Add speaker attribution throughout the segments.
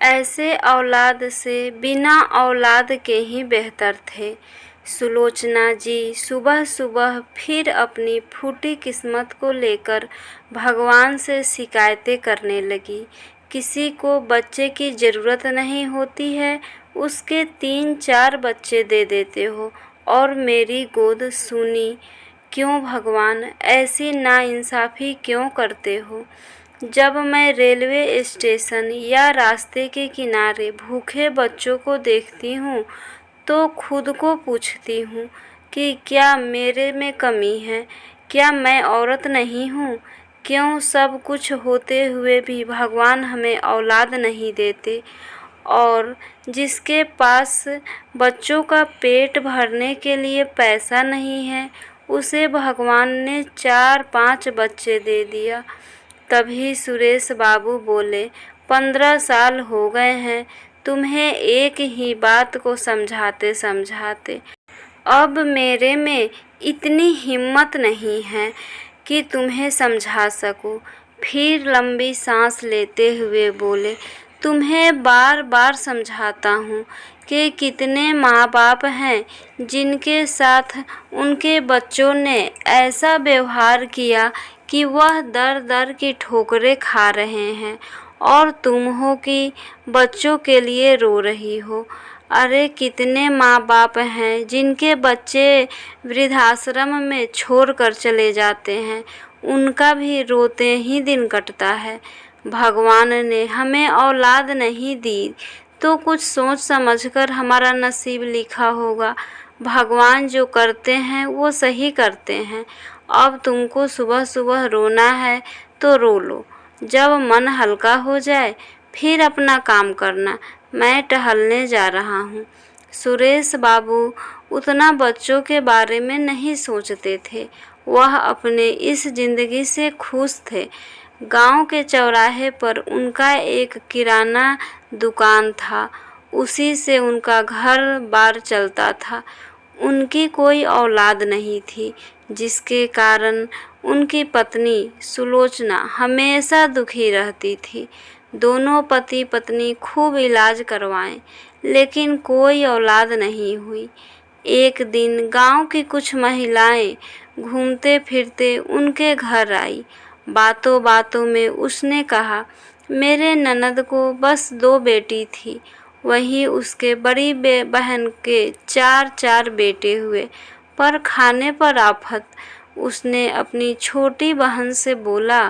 Speaker 1: ऐसे औलाद से बिना औलाद के ही बेहतर थे। सुलोचना जी सुबह सुबह फिर अपनी फूटी किस्मत को लेकर भगवान से शिकायतें करने लगी। किसी को बच्चे की ज़रूरत नहीं होती है, उसके 3-4 बच्चे दे देते हो और मेरी गोद सूनी क्यों भगवान, ऐसी नाइंसाफ़ी क्यों करते हो। जब मैं रेलवे स्टेशन या रास्ते के किनारे भूखे बच्चों को देखती हूँ तो खुद को पूछती हूँ कि क्या मेरे में कमी है, क्या मैं औरत नहीं हूँ। क्यों सब कुछ होते हुए भी भगवान हमें औलाद नहीं देते, और जिसके पास बच्चों का पेट भरने के लिए पैसा नहीं है उसे भगवान ने 4-5 बच्चे दे दिया। तभी सुरेश बाबू बोले, 15 साल हो गए हैं तुम्हें एक ही बात को समझाते समझाते। अब मेरे में इतनी हिम्मत नहीं है कि तुम्हें समझा सकूं। फिर लंबी सांस लेते हुए बोले, तुम्हें बार बार समझाता हूँ कि कितने माँ बाप हैं जिनके साथ उनके बच्चों ने ऐसा व्यवहार किया कि वह दर दर की ठोकरें खा रहे हैं, और तुम हो कि बच्चों के लिए रो रही हो। अरे कितने माँ बाप हैं जिनके बच्चे वृद्धाश्रम में छोड़ कर चले जाते हैं, उनका भी रोते ही दिन कटता है। भगवान ने हमें औलाद नहीं दी तो कुछ सोच समझकर हमारा नसीब लिखा होगा। भगवान जो करते हैं वो सही करते हैं। अब तुमको सुबह सुबह रोना है तो रो लो, जब मन हल्का हो जाए फिर अपना काम करना। मैं टहलने जा रहा हूँ। सुरेश बाबू उतना बच्चों के बारे में नहीं सोचते थे, वह अपने इस जिंदगी से खुश थे। गांव के चौराहे पर उनका एक किराना दुकान था, उसी से उनका घर बार चलता था। उनकी कोई औलाद नहीं थी, जिसके कारण उनकी पत्नी सुलोचना हमेशा दुखी रहती थी। दोनों पति पत्नी खूब इलाज करवाएं, लेकिन कोई औलाद नहीं हुई। एक दिन गांव की कुछ महिलाएं घूमते फिरते उनके घर आई। बातों बातों में उसने कहा, मेरे ननद को बस 2 बेटी थी, वहीं उसके बड़ी बहन के 4-4 बेटे हुए, पर खाने पर आफत। उसने अपनी छोटी बहन से बोला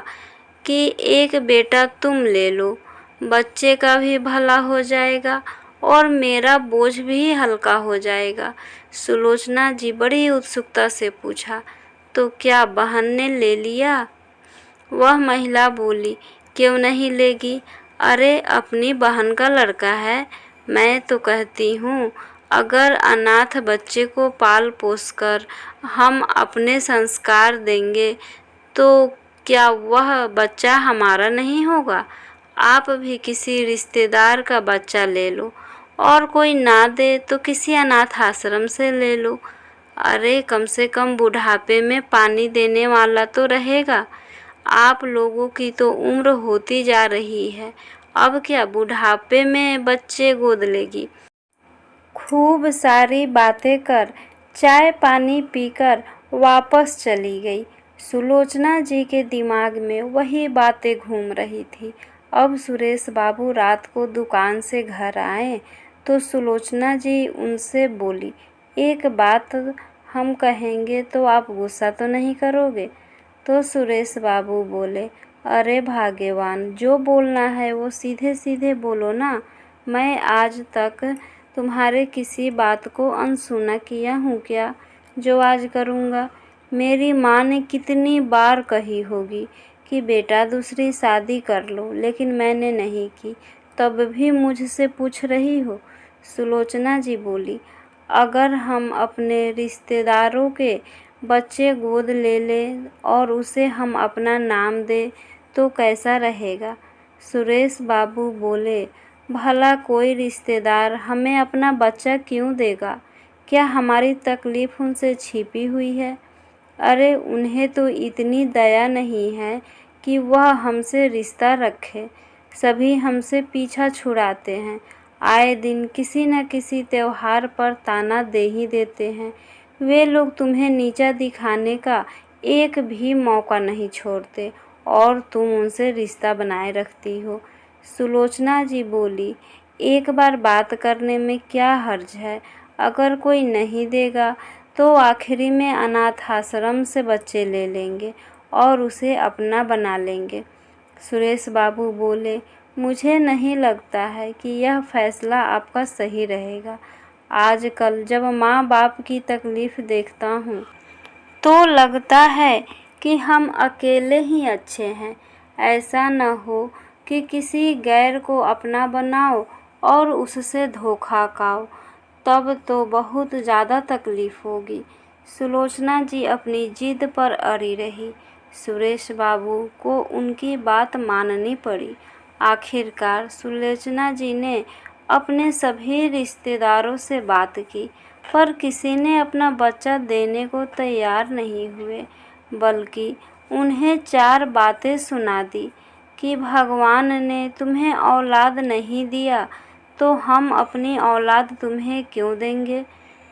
Speaker 1: कि एक बेटा तुम ले लो, बच्चे का भी भला हो जाएगा और मेरा बोझ भी हल्का हो जाएगा। सुलोचना जी बड़ी उत्सुकता से पूछा, तो क्या बहन ने ले लिया? वह महिला बोली, क्यों नहीं लेगी, अरे अपनी बहन का लड़का है। मैं तो कहती हूँ अगर अनाथ बच्चे को पाल पोस कर हम अपने संस्कार देंगे तो क्या वह बच्चा हमारा नहीं होगा। आप भी किसी रिश्तेदार का बच्चा ले लो, और कोई ना दे तो किसी अनाथ आश्रम से ले लो। अरे कम से कम बुढ़ापे में पानी देने वाला तो रहेगा। आप लोगों की तो उम्र होती जा रही है, अब क्या बुढ़ापे में बच्चे गोद लेगी। खूब सारी बातें कर चाय पानी पीकर वापस चली गई। सुलोचना जी के दिमाग में वही बातें घूम रही थी। अब सुरेश बाबू रात को दुकान से घर आए तो सुलोचना जी उनसे बोली, एक बात हम कहेंगे तो आप गुस्सा तो नहीं करोगे। तो सुरेश बाबू बोले, अरे भाग्यवान, जो बोलना है वो सीधे सीधे बोलो ना। मैं आज तक तुम्हारे किसी बात को अनसुना किया हूँ क्या, जो आज करूँगा। मेरी माँ ने कितनी बार कही होगी कि बेटा दूसरी शादी कर लो, लेकिन मैंने नहीं की, तब भी मुझसे पूछ रही हो। सुलोचना जी बोली, अगर हम अपने रिश्तेदारों के बच्चे गोद ले लें और उसे हम अपना नाम दें तो कैसा रहेगा। सुरेश बाबू बोले, भला कोई रिश्तेदार हमें अपना बच्चा क्यों देगा, क्या हमारी तकलीफ़ उनसे छिपी हुई है। अरे उन्हें तो इतनी दया नहीं है कि वह हमसे रिश्ता रखे। सभी हमसे पीछा छुड़ाते हैं। आए दिन किसी न किसी त्योहार पर ताना दे ही देते हैं। वे लोग तुम्हें नीचा दिखाने का एक भी मौका नहीं छोड़ते और तुम उनसे रिश्ता बनाए रखती हो। सुलोचना जी बोली, एक बार बात करने में क्या हर्ज है। अगर कोई नहीं देगा तो आखिरी में अनाथ आश्रम से बच्चे ले लेंगे और उसे अपना बना लेंगे। सुरेश बाबू बोले, मुझे नहीं लगता है कि यह फैसला आपका सही रहेगा। आजकल जब माँ बाप की तकलीफ़ देखता हूँ तो लगता है कि हम अकेले ही अच्छे हैं। ऐसा न हो कि किसी गैर को अपना बनाओ और उससे धोखा खाओ, तब तो बहुत ज़्यादा तकलीफ़ होगी। सुलोचना जी अपनी जिद पर अड़ी रही। सुरेश बाबू को उनकी बात माननी पड़ी। आखिरकार सुलोचना जी ने अपने सभी रिश्तेदारों से बात की, पर किसी ने अपना बच्चा देने को तैयार नहीं हुए, बल्कि उन्हें 4 बातें सुना दी कि भगवान ने तुम्हें औलाद नहीं दिया तो हम अपनी औलाद तुम्हें क्यों देंगे।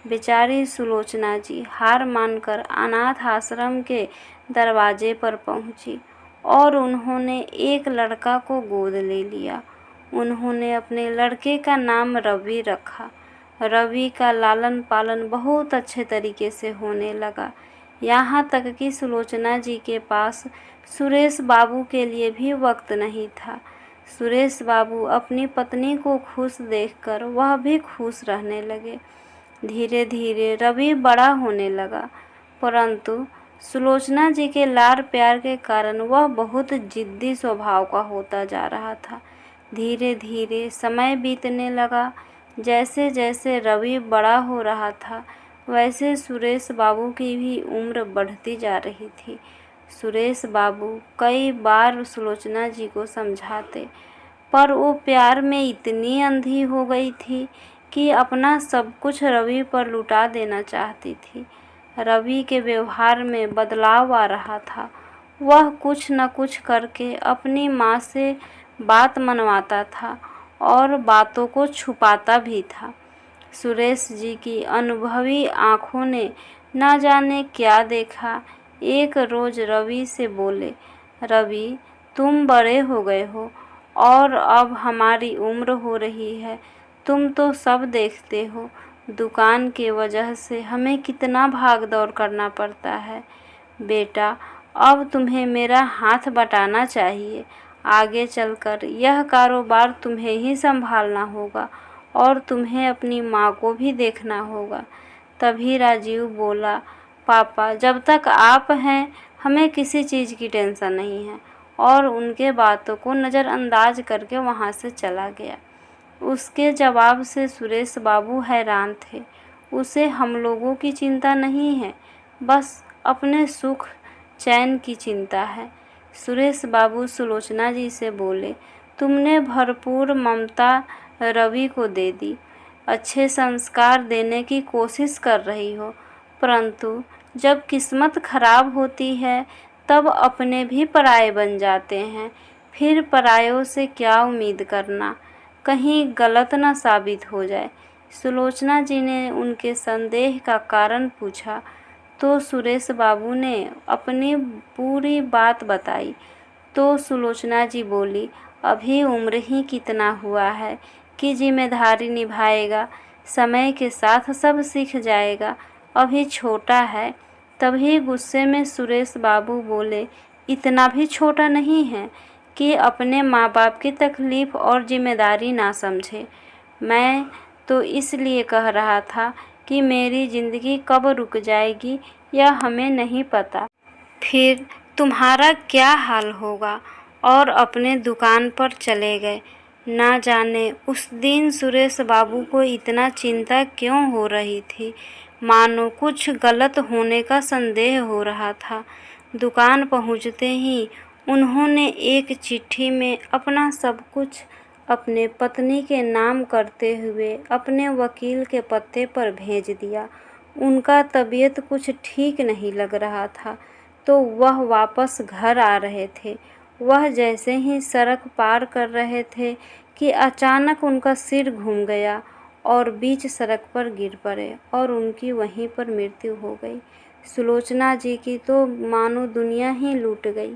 Speaker 1: बेचारी सुलोचना जी हार मानकर अनाथ आश्रम के दरवाजे पर पहुंची और उन्होंने एक लड़का को गोद ले लिया। उन्होंने अपने लड़के का नाम रवि रखा। रवि का लालन पालन बहुत अच्छे तरीके से होने लगा, यहाँ तक कि सुलोचना जी के पास सुरेश बाबू के लिए भी वक्त नहीं था। सुरेश बाबू अपनी पत्नी को खुश देखकर वह भी खुश रहने लगे। धीरे धीरे रवि बड़ा होने लगा, परंतु सुलोचना जी के लाड़ प्यार के कारण वह बहुत जिद्दी स्वभाव का होता जा रहा था। धीरे धीरे समय बीतने लगा। जैसे जैसे रवि बड़ा हो रहा था, वैसे सुरेश बाबू की भी उम्र बढ़ती जा रही थी। सुरेश बाबू कई बार सुलोचना जी को समझाते, पर वो प्यार में इतनी अंधी हो गई थी कि अपना सब कुछ रवि पर लुटा देना चाहती थी। रवि के व्यवहार में बदलाव आ रहा था। वह कुछ न कुछ करके अपनी माँ से बात मनवाता था और बातों को छुपाता भी था। सुरेश जी की अनुभवी आँखों ने न जाने क्या देखा। एक रोज़ रवि से बोले, रवि, तुम बड़े हो गए हो और अब हमारी उम्र हो रही है। तुम तो सब देखते हो, दुकान के वजह से हमें कितना भाग दौड़ करना पड़ता है। बेटा, अब तुम्हें मेरा हाथ बटाना चाहिए। आगे चलकर यह कारोबार तुम्हें ही संभालना होगा और तुम्हें अपनी माँ को भी देखना होगा। तभी राजीव बोला, पापा, जब तक आप हैं हमें किसी चीज़ की टेंशन नहीं है, और उनके बातों को नज़रअंदाज करके वहाँ से चला गया। उसके जवाब से सुरेश बाबू हैरान थे। उसे हम लोगों की चिंता नहीं है, बस अपने सुख चैन की चिंता है। सुरेश बाबू सुलोचना जी से बोले, तुमने भरपूर ममता रवि को दे दी, अच्छे संस्कार देने की कोशिश कर रही हो, परंतु जब किस्मत खराब होती है तब अपने भी पराये बन जाते हैं। फिर परायों से क्या उम्मीद करना, कहीं गलत न साबित हो जाए। सुलोचना जी ने उनके संदेह का कारण पूछा तो सुरेश बाबू ने अपनी पूरी बात बताई। तो सुलोचना जी बोली, अभी उम्र ही कितना हुआ है कि जिम्मेदारी निभाएगा, समय के साथ सब सीख जाएगा, अभी छोटा है। तभी गुस्से में सुरेश बाबू बोले, इतना भी छोटा नहीं है कि अपने माँ बाप की तकलीफ़ और जिम्मेदारी ना समझे। मैं तो इसलिए कह रहा था कि मेरी ज़िंदगी कब रुक जाएगी यह हमें नहीं पता, फिर तुम्हारा क्या हाल होगा। और अपने दुकान पर चले गए। ना जाने उस दिन सुरेश बाबू को इतना चिंता क्यों हो रही थी, मानो कुछ गलत होने का संदेह हो रहा था। दुकान पहुंचते ही उन्होंने एक चिट्ठी में अपना सब कुछ अपने पत्नी के नाम करते हुए अपने वकील के पते पर भेज दिया। उनका तबीयत कुछ ठीक नहीं लग रहा था, तो वह वापस घर आ रहे थे वह जैसे ही सड़क पार कर रहे थे कि अचानक उनका सिर घूम गया और बीच सड़क पर गिर पड़े और उनकी वहीं पर मृत्यु हो गई। सुलोचना जी की तो मानो दुनिया ही लूट गई,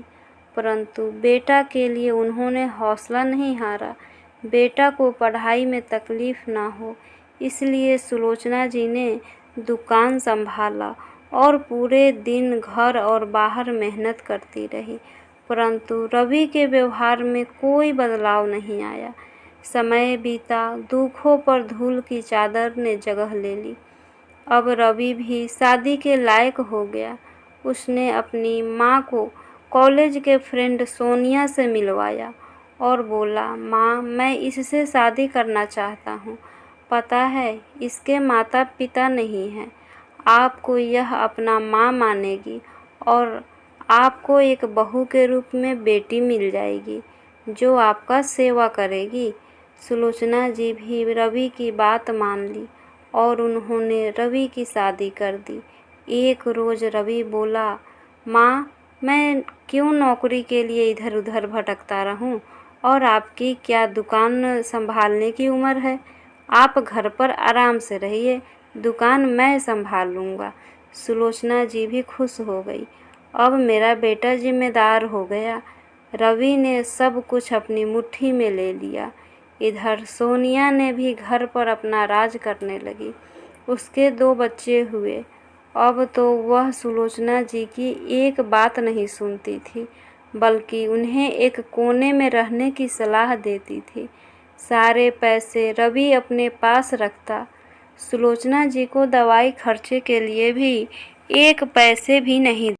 Speaker 1: परंतु बेटा के लिए उन्होंने हौसला नहीं हारा। बेटा को पढ़ाई में तकलीफ ना हो, इसलिए सुलोचना जी ने दुकान संभाला और पूरे दिन घर और बाहर मेहनत करती रही, परंतु रवि के व्यवहार में कोई बदलाव नहीं आया। समय बीता, दुखों पर धूल की चादर ने जगह ले ली। अब रवि भी शादी के लायक हो गया। उसने अपनी माँ को कॉलेज के फ्रेंड सोनिया से मिलवाया और बोला, माँ, मैं इससे शादी करना चाहता हूँ। पता है, इसके माता पिता नहीं हैं। आपको यह अपना माँ मानेगी और आपको एक बहू के रूप में बेटी मिल जाएगी जो आपका सेवा करेगी। सुलोचना जी भी रवि की बात मान ली और उन्होंने रवि की शादी कर दी। एक रोज़ रवि बोला, माँ, मैं क्यों नौकरी के लिए इधर उधर भटकता रहूं और आपकी क्या दुकान संभालने की उम्र है। आप घर पर आराम से रहिए, दुकान मैं संभाल लूँगा। सुलोचना जी भी खुश हो गई। अब मेरा बेटा जिम्मेदार हो गया। रवि ने सब कुछ अपनी मुट्ठी में ले लिया। इधर सोनिया ने भी घर पर अपना राज करने लगी। उसके 2 बच्चे हुए। अब तो वह सुलोचना जी की एक बात नहीं सुनती थी, बल्कि उन्हें एक कोने में रहने की सलाह देती थी। सारे पैसे रवि अपने पास रखता। सुलोचना जी को दवाई खर्चे के लिए भी 1 पैसे भी नहीं।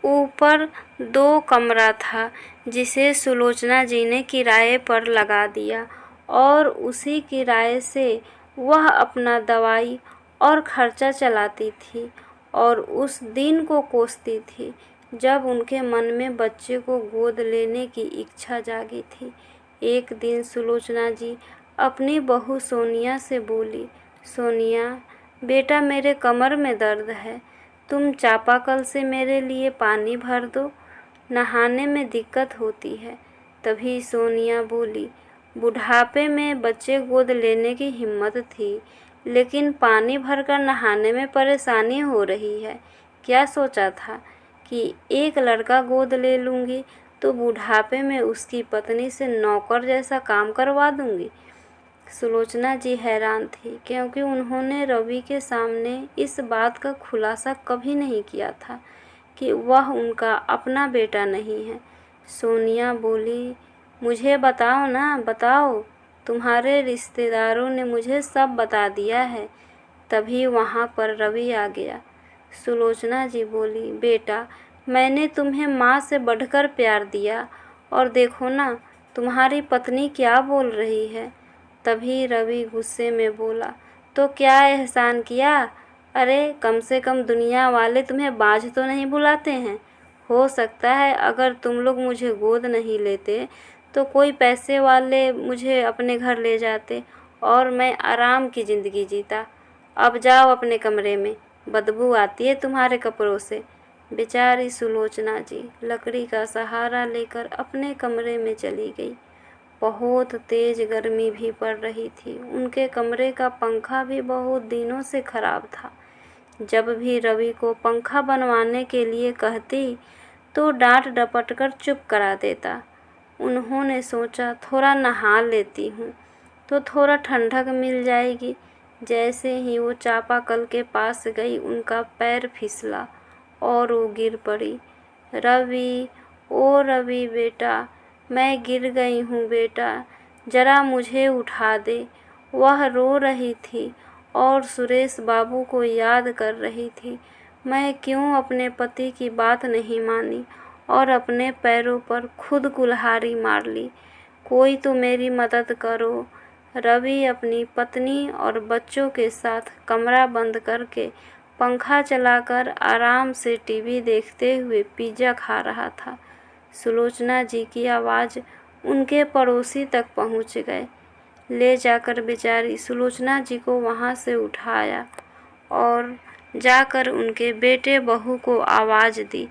Speaker 1: ऊपर 2 कमरा था जिसे सुलोचना जी ने किराए पर लगा दिया और उसी किराए से वह अपना दवाई और खर्चा चलाती थी और उस दिन को कोसती थी जब उनके मन में बच्चे को गोद लेने की इच्छा जागी थी। एक दिन सुलोचना जी अपनी बहू सोनिया से बोली, सोनिया, बेटा, मेरे कमर में दर्द है, तुम चापाकल से मेरे लिए पानी भर दो, नहाने में दिक्कत होती है। तभी सोनिया बोली, बुढ़ापे में बच्चे गोद लेने की हिम्मत थी, लेकिन पानी भरकर नहाने में परेशानी हो रही है। क्या सोचा था कि एक लड़का गोद ले लूँगी तो बुढ़ापे में उसकी पत्नी से नौकर जैसा काम करवा दूँगी। सुलोचना जी हैरान थी, क्योंकि उन्होंने रवि के सामने इस बात का खुलासा कभी नहीं किया था कि वह उनका अपना बेटा नहीं है। सोनिया बोली, मुझे बताओ ना, बताओ, तुम्हारे रिश्तेदारों ने मुझे सब बता दिया है। तभी वहाँ पर रवि आ गया। सुलोचना जी बोली, बेटा, मैंने तुम्हें माँ से बढ़कर प्यार दिया और देखो ना, तुम्हारी पत्नी क्या बोल रही है। तभी रवि गुस्से में बोला, तो क्या एहसान किया? अरे, कम से कम दुनिया वाले तुम्हें बाझ तो नहीं बुलाते हैं। हो सकता है अगर तुम लोग मुझे गोद नहीं लेते तो कोई पैसे वाले मुझे अपने घर ले जाते और मैं आराम की ज़िंदगी जीता। अब जाओ अपने कमरे में, बदबू आती है तुम्हारे कपड़ों से। बेचारी सुलोचना जी लकड़ी का सहारा लेकर अपने कमरे में चली गई। बहुत तेज़ गर्मी भी पड़ रही थी। उनके कमरे का पंखा भी बहुत दिनों से ख़राब था। जब भी रवि को पंखा बनवाने के लिए कहती तो डांट डपट कर चुप करा देता। उन्होंने सोचा, थोड़ा नहा लेती हूँ तो थोड़ा ठंडक मिल जाएगी। जैसे ही वो चापाकल के पास गई, उनका पैर फिसला और वो गिर पड़ी। रवि, ओ रवि बेटा, मैं गिर गई हूँ बेटा, ज़रा मुझे उठा दे। वह रो रही थी और सुरेश बाबू को याद कर रही थी। मैं क्यों अपने पति की बात नहीं मानी और अपने पैरों पर खुद कुल्हाड़ी मार ली। कोई तो मेरी मदद करो। रवि अपनी पत्नी और बच्चों के साथ कमरा बंद करके पंखा चलाकर आराम से टीवी देखते हुए पिज़्ज़ा खा रहा था। सुलोचना जी की आवाज़ उनके पड़ोसी तक पहुंच गए। ले जाकर बेचारी सुलोचना जी को वहां से उठाया और जाकर उनके बेटे बहू को आवाज़ दी,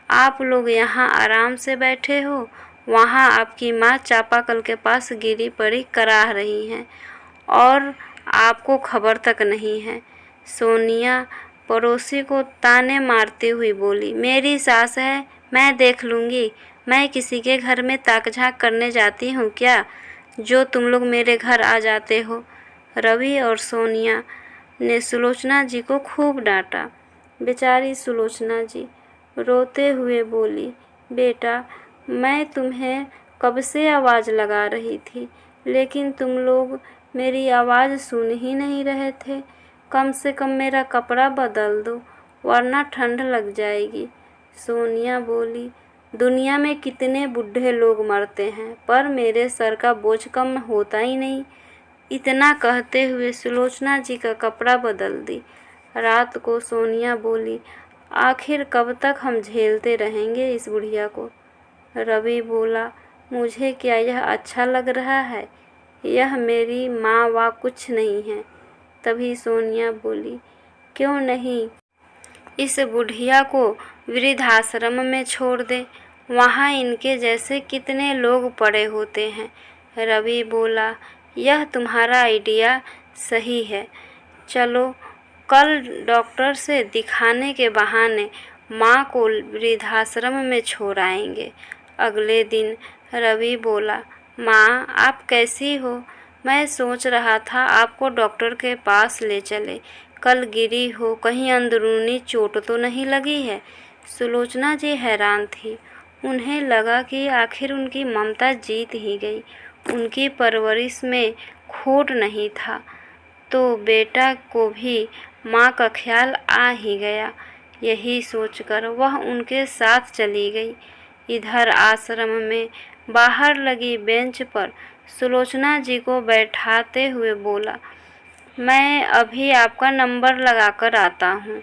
Speaker 1: आप लोग यहाँ आराम से बैठे हो, वहाँ आपकी माँ चापाकल के पास गिरी पड़ी कराह रही हैं और आपको खबर तक नहीं है। सोनिया पड़ोसी को ताने मारती हुई बोली, मेरी सास है, मैं देख लूँगी। मैं किसी के घर में ताक झाँक करने जाती हूँ क्या, जो तुम लोग मेरे घर आ जाते हो। रवि और सोनिया ने सुलोचना जी को खूब डांटा। बेचारी सुलोचना जी रोते हुए बोली, बेटा मैं तुम्हें कब से आवाज़ लगा रही थी, लेकिन तुम लोग मेरी आवाज़ सुन ही नहीं रहे थे। कम से कम मेरा कपड़ा बदल दो, वरना ठंड लग जाएगी। सोनिया बोली, दुनिया में कितने बूढ़े लोग मरते हैं, पर मेरे सर का बोझ कम होता ही नहीं। इतना कहते हुए सुलोचना जी का कपड़ा बदल दी। रात को सोनिया बोली, आखिर कब तक हम झेलते रहेंगे इस बुढ़िया को। रवि बोला, मुझे क्या यह अच्छा लग रहा है, यह मेरी माँ वा कुछ नहीं है। तभी सोनिया बोली, क्यों नहीं इस बुढ़िया को वृद्धाश्रम में छोड़ दे, वहाँ इनके जैसे कितने लोग पड़े होते हैं। रवि बोला, यह तुम्हारा आइडिया सही है, चलो कल डॉक्टर से दिखाने के बहाने माँ को वृद्धाश्रम में छोड़ आएंगे। अगले दिन रवि बोला, माँ आप कैसी हो, मैं सोच रहा था आपको डॉक्टर के पास ले चले, कल गिरी हो, कहीं अंदरूनी चोट तो नहीं लगी है। सुलोचना जी हैरान थी। उन्हें लगा कि आखिर उनकी ममता जीत ही गई, उनकी परवरिश में खोट नहीं था, तो बेटा को भी माँ का ख्याल आ ही गया। यही सोचकर वह उनके साथ चली गई। इधर आश्रम में बाहर लगी बेंच पर सुलोचना जी को बैठाते हुए बोला, मैं अभी आपका नंबर लगाकर आता हूँ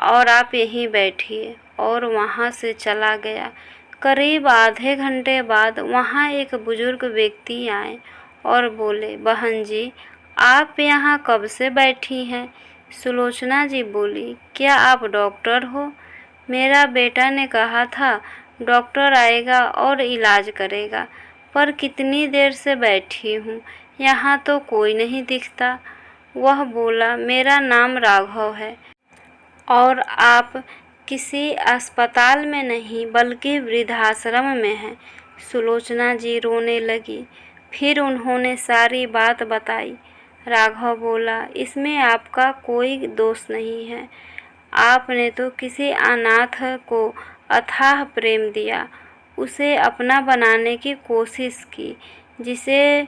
Speaker 1: और आप यहीं बैठिए, और वहाँ से चला गया। करीब आधे घंटे बाद वहाँ एक बुजुर्ग व्यक्ति आए और बोले, बहन जी आप यहाँ कब से बैठी हैं। सुलोचना जी बोली, क्या आप डॉक्टर हो। मेरा बेटा ने कहा था डॉक्टर आएगा और इलाज करेगा, पर कितनी देर से बैठी हूँ, यहाँ तो कोई नहीं दिखता। वह बोला, मेरा नाम राघव है और आप किसी अस्पताल में नहीं बल्कि वृद्धाश्रम में हैं। सुलोचना जी रोने लगी। फिर उन्होंने सारी बात बताई। राघव बोला, इसमें आपका कोई दोष नहीं है, आपने तो किसी अनाथ को अथाह प्रेम दिया, उसे अपना बनाने की कोशिश की, जिसे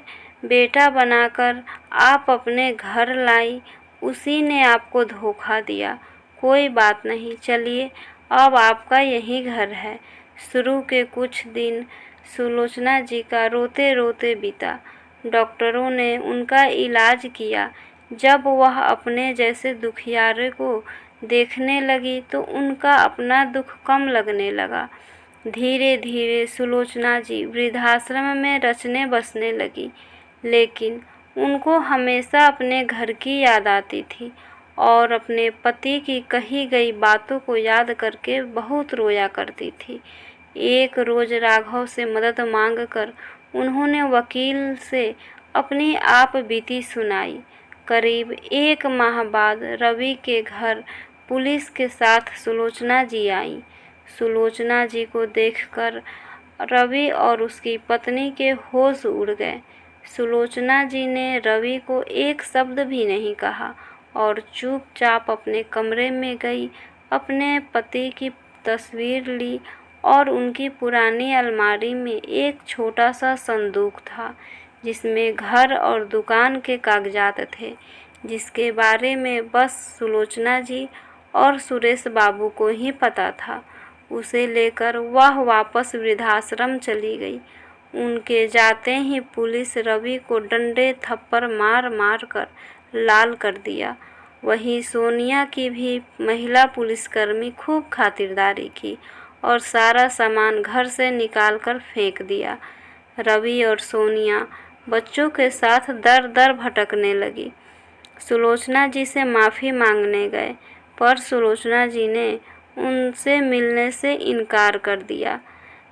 Speaker 1: बेटा बनाकर आप अपने घर लाई, उसी ने आपको धोखा दिया। कोई बात नहीं, चलिए अब आपका यही घर है। शुरू के कुछ दिन सुलोचना जी का रोते रोते बीता। डॉक्टरों ने उनका इलाज किया। जब वह अपने जैसे दुखियारे को देखने लगी तो उनका अपना दुख कम लगने लगा। धीरे धीरे सुलोचना जी वृद्धाश्रम में रचने बसने लगी, लेकिन उनको हमेशा अपने घर की याद आती थी और अपने पति की कही गई बातों को याद करके बहुत रोया करती थी। एक रोज़ राघव से मदद मांगकर उन्होंने वकील से अपनी आप बीती सुनाई। करीब 1 माह बाद रवि के घर पुलिस के साथ सुलोचना जी आई। सुलोचना जी को देखकर रवि और उसकी पत्नी के होश उड़ गए। सुलोचना जी ने रवि को एक शब्द भी नहीं कहा और चुपचाप अपने कमरे में गई, अपने पति की तस्वीर ली और उनकी पुरानी अलमारी में एक छोटा सा संदूक था, जिसमें घर और दुकान के कागजात थे, जिसके बारे में बस सुलोचना जी और सुरेश बाबू को ही पता था। उसे लेकर वह वापस वृद्धाश्रम चली गई। उनके जाते ही पुलिस रवि को डंडे थप्पड़ मार मार कर लाल कर दिया। वहीं सोनिया की भी महिला पुलिसकर्मी खूब खातिरदारी की और सारा सामान घर से निकाल कर फेंक दिया। रवि और सोनिया बच्चों के साथ दर दर भटकने लगी। सुलोचना जी से माफ़ी मांगने गए, पर सुलोचना जी ने उनसे मिलने से इनकार कर दिया,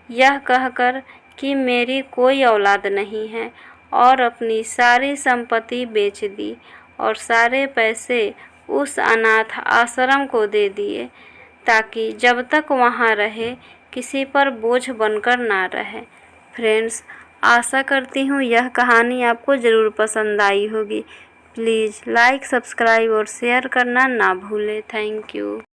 Speaker 1: यह कहकर कि मेरी कोई औलाद नहीं है और अपनी सारी संपत्ति बेच दी और सारे पैसे उस अनाथ आश्रम को दे दिए ताकि जब तक वहाँ रहे किसी पर बोझ बनकर ना रहे। फ्रेंड्स, आशा करती हूँ यह कहानी आपको ज़रूर पसंद आई होगी। प्लीज़ लाइक, सब्सक्राइब और शेयर करना ना भूलें। Thank you.